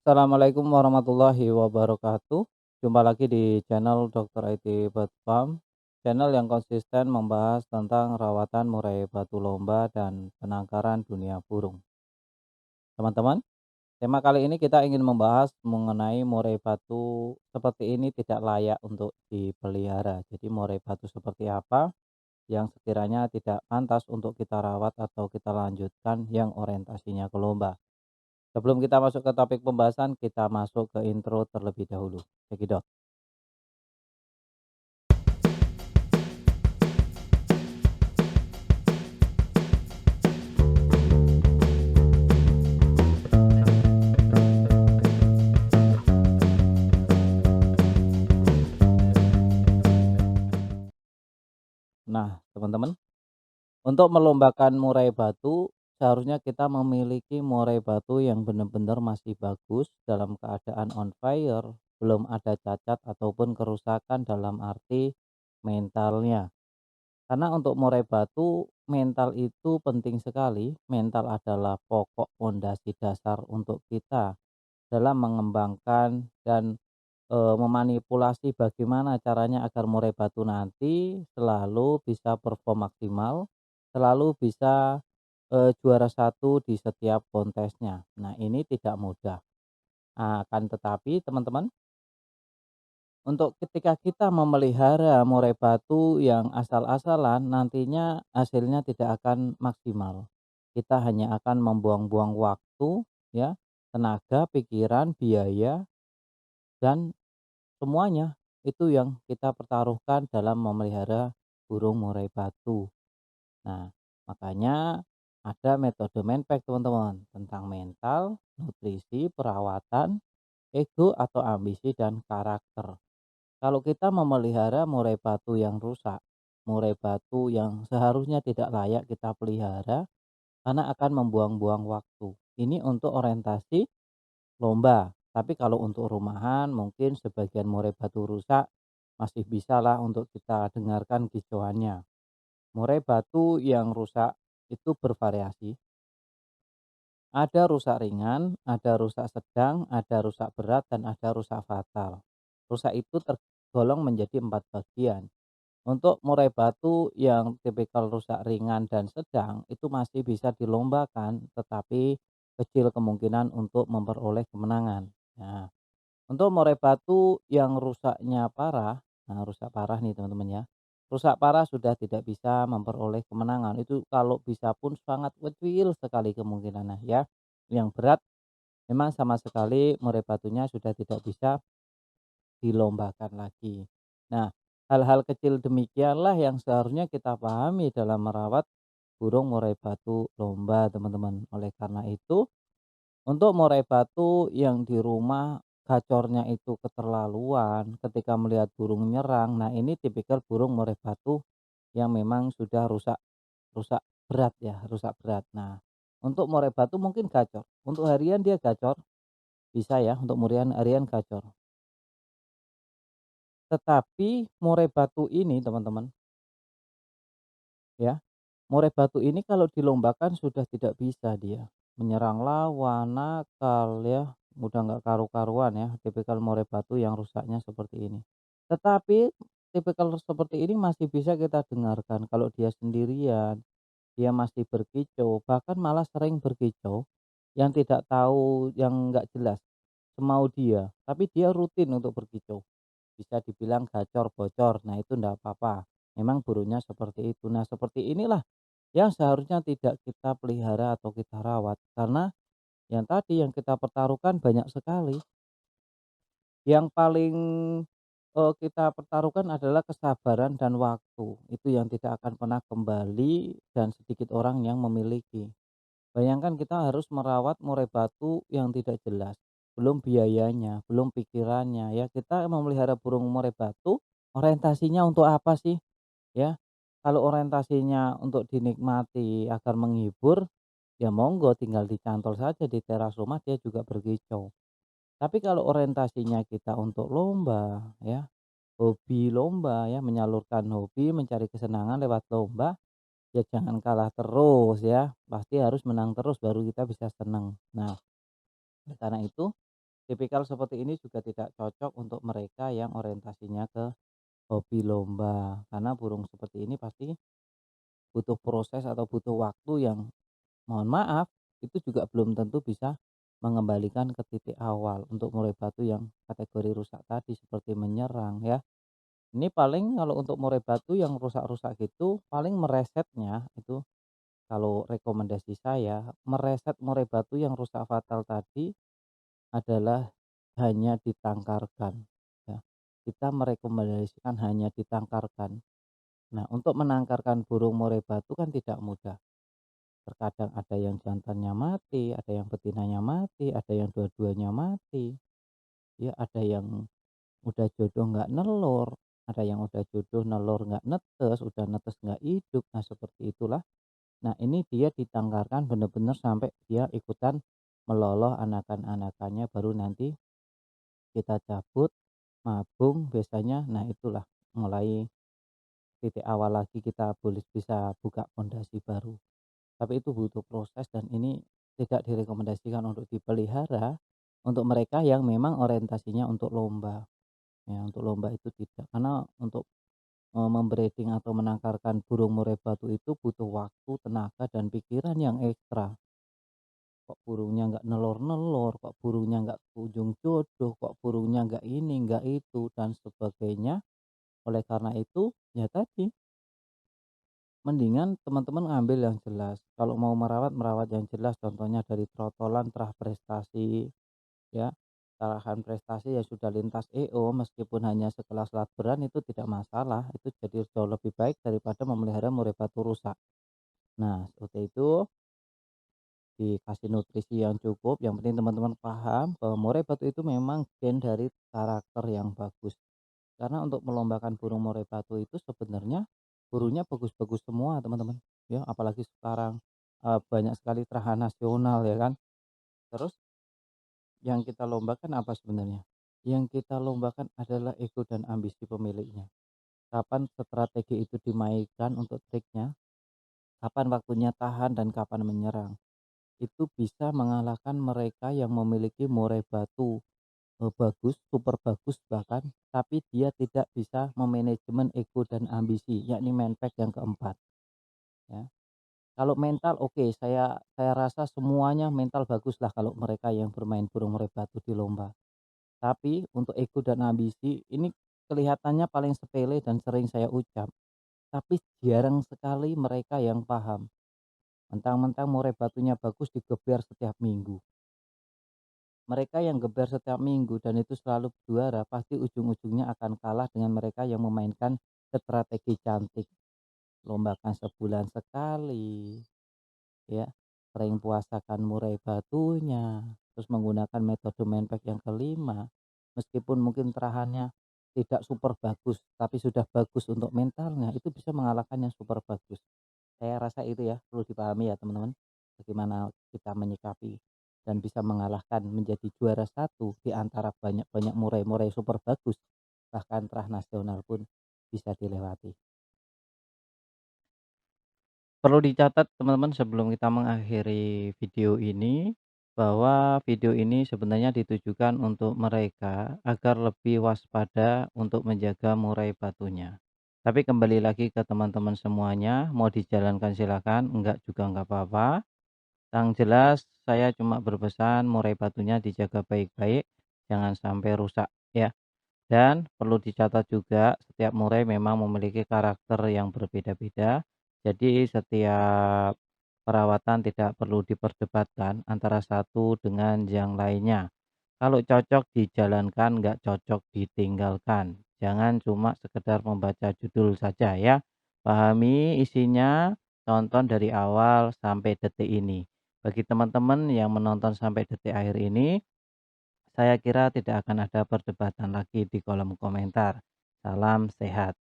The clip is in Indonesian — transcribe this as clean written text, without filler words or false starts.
Assalamualaikum warahmatullahi wabarakatuh. Jumpa lagi di channel Dr. IT Bird Farm, channel yang konsisten membahas tentang rawatan murai batu lomba dan penangkaran dunia burung. Teman-teman, tema kali ini kita ingin membahas mengenai murai batu seperti ini tidak layak untuk dipelihara. Jadi murai batu seperti apa yang sekiranya tidak pantas untuk kita rawat atau kita lanjutkan yang orientasinya ke lomba. Sebelum kita masuk ke topik pembahasan, kita masuk ke intro terlebih dahulu. Cekidot. Nah, teman-teman, untuk melombakan murai batu, seharusnya kita memiliki murai batu yang benar-benar masih bagus dalam keadaan on fire, belum ada cacat ataupun kerusakan dalam arti mentalnya. Karena untuk murai batu, mental itu penting sekali. Mental adalah pokok fondasi dasar untuk kita dalam mengembangkan dan memanipulasi bagaimana caranya agar murai batu nanti selalu bisa perform maksimal, selalu bisa, juara satu di setiap kontesnya. Nah, ini tidak mudah. Akan tetapi teman-teman, untuk ketika kita memelihara murai batu yang asal-asalan, nantinya hasilnya tidak akan maksimal. Kita hanya akan membuang-buang waktu, ya, tenaga, pikiran, biaya, dan semuanya itu yang kita pertaruhkan dalam memelihara burung murai batu. Nah, makanya ada metode Menpack teman-teman tentang mental, nutrisi, perawatan, ego atau ambisi dan karakter. Kalau kita memelihara murai batu yang rusak, murai batu yang seharusnya tidak layak kita pelihara karena akan membuang-buang waktu. Ini untuk orientasi lomba, tapi kalau untuk rumahan mungkin sebagian murai batu rusak masih bisa lah untuk kita dengarkan kicauannya. Murai batu yang rusak itu bervariasi. Ada rusak ringan, ada rusak sedang, ada rusak berat, dan ada rusak fatal. Rusak itu tergolong menjadi 4 bagian. Untuk murai batu yang tipikal rusak ringan dan sedang itu masih bisa dilombakan, tetapi kecil kemungkinan untuk memperoleh kemenangan. Nah, untuk murai batu yang rusaknya parah, nah rusak parah nih teman-teman ya. Rusak parah sudah tidak bisa memperoleh kemenangan. Itu kalau bisa pun sangat kecil sekali kemungkinannya ya. Yang berat memang sama sekali murai batunya sudah tidak bisa dilombakan lagi. Nah, hal-hal kecil demikianlah yang seharusnya kita pahami dalam merawat burung murai batu lomba, teman-teman. Oleh karena itu, untuk murai batu yang di rumah gacornya itu keterlaluan ketika melihat burung nyerang. Nah, ini tipikal burung murai batu yang memang sudah rusak rusak berat ya, rusak berat. Nah, untuk murai batu mungkin gacor. Untuk harian dia gacor, bisa ya untuk harian harian gacor. Tetapi murai batu ini teman-teman ya, murai batu ini kalau dilombakan sudah tidak bisa dia menyerang lawan, nakal ya, udah nggak karu-karuan ya, tipikal murai batu yang rusaknya seperti ini. Tetapi tipikal seperti ini masih bisa kita dengarkan kalau dia sendirian, dia masih berkicau, bahkan malah sering berkicau yang tidak tahu, yang nggak jelas semau dia, tapi dia rutin untuk berkicau. Bisa dibilang gacor bocor, nah itu ndak apa-apa. Memang burungnya seperti itu. Nah, seperti inilah yang seharusnya tidak kita pelihara atau kita rawat, karena yang tadi yang kita pertaruhkan banyak sekali. Yang paling, kita pertaruhkan adalah kesabaran dan waktu, itu yang tidak akan pernah kembali dan sedikit orang yang memiliki. Bayangkan kita harus merawat murai batu yang tidak jelas, belum biayanya, belum pikirannya ya, kita memelihara burung murai batu, orientasinya untuk apa sih? Ya, kalau orientasinya untuk dinikmati agar menghibur, ya monggo tinggal dicantol saja di teras rumah dia juga berkicau. Tapi kalau orientasinya kita untuk lomba ya, hobi lomba ya, menyalurkan hobi, mencari kesenangan lewat lomba, ya jangan kalah terus ya, pasti harus menang terus baru kita bisa senang. Nah, oleh karena itu tipikal seperti ini juga tidak cocok untuk mereka yang orientasinya ke hobi lomba, karena burung seperti ini pasti butuh proses atau butuh waktu yang, mohon maaf, itu juga belum tentu bisa mengembalikan ke titik awal untuk murai batu yang kategori rusak tadi seperti menyerang ya. Ini paling kalau untuk murai batu yang rusak-rusak gitu paling meresetnya itu, kalau rekomendasi saya mereset murai batu yang rusak fatal tadi adalah hanya ditangkarkan ya. Kita merekomendasikan hanya ditangkarkan. Nah, untuk menangkarkan burung murai batu kan tidak mudah. Terkadang ada yang jantannya mati, ada yang betinanya mati, ada yang dua-duanya mati, ya ada yang udah jodoh nggak nelur, ada yang udah jodoh nelur nggak netes, udah netes nggak hidup. Nah, seperti itulah. Nah, ini dia ditangkarkan benar-benar sampai dia ikutan meloloh anakan-anakannya baru nanti kita cabut, mabung biasanya. Nah, itulah mulai titik awal lagi kita boleh bisa buka pondasi baru. Tapi itu butuh proses dan ini tidak direkomendasikan untuk dipelihara untuk mereka yang memang orientasinya untuk lomba. Ya, untuk lomba itu tidak. Karena untuk membreeding atau menangkarkan burung murai batu itu butuh waktu, tenaga dan pikiran yang ekstra. Kok burungnya nggak nelor-nelor, kok burungnya nggak kunjung jodoh, kok burungnya nggak ini, nggak itu dan sebagainya. Oleh karena itu, ya tadi, mendingan teman-teman ngambil yang jelas. Kalau mau merawat, merawat yang jelas. Contohnya dari trotolan terah prestasi, ya. Carahan prestasi yang sudah lintas EO meskipun hanya sekelas latberan itu tidak masalah. Itu jadi jauh lebih baik daripada memelihara murai batu rusak. Nah, seperti itu dikasih nutrisi yang cukup. Yang penting teman-teman paham bahwa murai batu itu memang gen dari karakter yang bagus. Karena untuk melombakan burung murai batu itu sebenarnya burungnya bagus-bagus semua teman-teman. Ya, apalagi sekarang banyak sekali terahan nasional ya kan. Terus yang kita lombakan apa sebenarnya? Yang kita lombakan adalah ego dan ambisi pemiliknya. Kapan strategi itu dimainkan untuk triknya, kapan waktunya tahan dan kapan menyerang. Itu bisa mengalahkan mereka yang memiliki murai batu bagus, super bagus bahkan, tapi dia tidak bisa memanajemen ego dan ambisi, yakni manpack yang keempat, ya. Kalau mental oke, saya rasa semuanya mental baguslah kalau mereka yang bermain burung murai batu di lomba. Tapi untuk ego dan ambisi ini kelihatannya paling sepele dan sering saya ucap, tapi jarang sekali mereka yang paham. Mentang-mentang murai batunya bagus digeber setiap minggu. Mereka yang geber setiap minggu dan itu selalu juara, pasti ujung-ujungnya akan kalah dengan mereka yang memainkan strategi cantik. Lombakan sebulan sekali, ya, sering puasakan murai batunya, terus menggunakan metode manpack yang kelima. Meskipun mungkin terahannya tidak super bagus, tapi sudah bagus untuk mentalnya, itu bisa mengalahkan yang super bagus. Saya rasa itu ya perlu dipahami ya teman-teman, bagaimana kita menyikapi dan bisa mengalahkan menjadi juara satu di antara banyak-banyak murai-murai super bagus, bahkan terah nasional pun bisa dilewati. Perlu dicatat teman-teman sebelum kita mengakhiri video ini, bahwa video ini sebenarnya ditujukan untuk mereka agar lebih waspada untuk menjaga murai batunya. Tapi kembali lagi ke teman-teman semuanya, mau dijalankan silakan, enggak juga enggak apa-apa. Yang jelas saya cuma berpesan murai batunya dijaga baik-baik, jangan sampai rusak ya. Dan perlu dicatat juga setiap murai memang memiliki karakter yang berbeda-beda. Jadi setiap perawatan tidak perlu diperdebatkan antara satu dengan yang lainnya. Kalau cocok dijalankan, nggak cocok ditinggalkan. Jangan cuma sekedar membaca judul saja ya. Pahami isinya, tonton dari awal sampai detik ini. Bagi teman-teman yang menonton sampai detik akhir ini, saya kira tidak akan ada perdebatan lagi di kolom komentar. Salam sehat.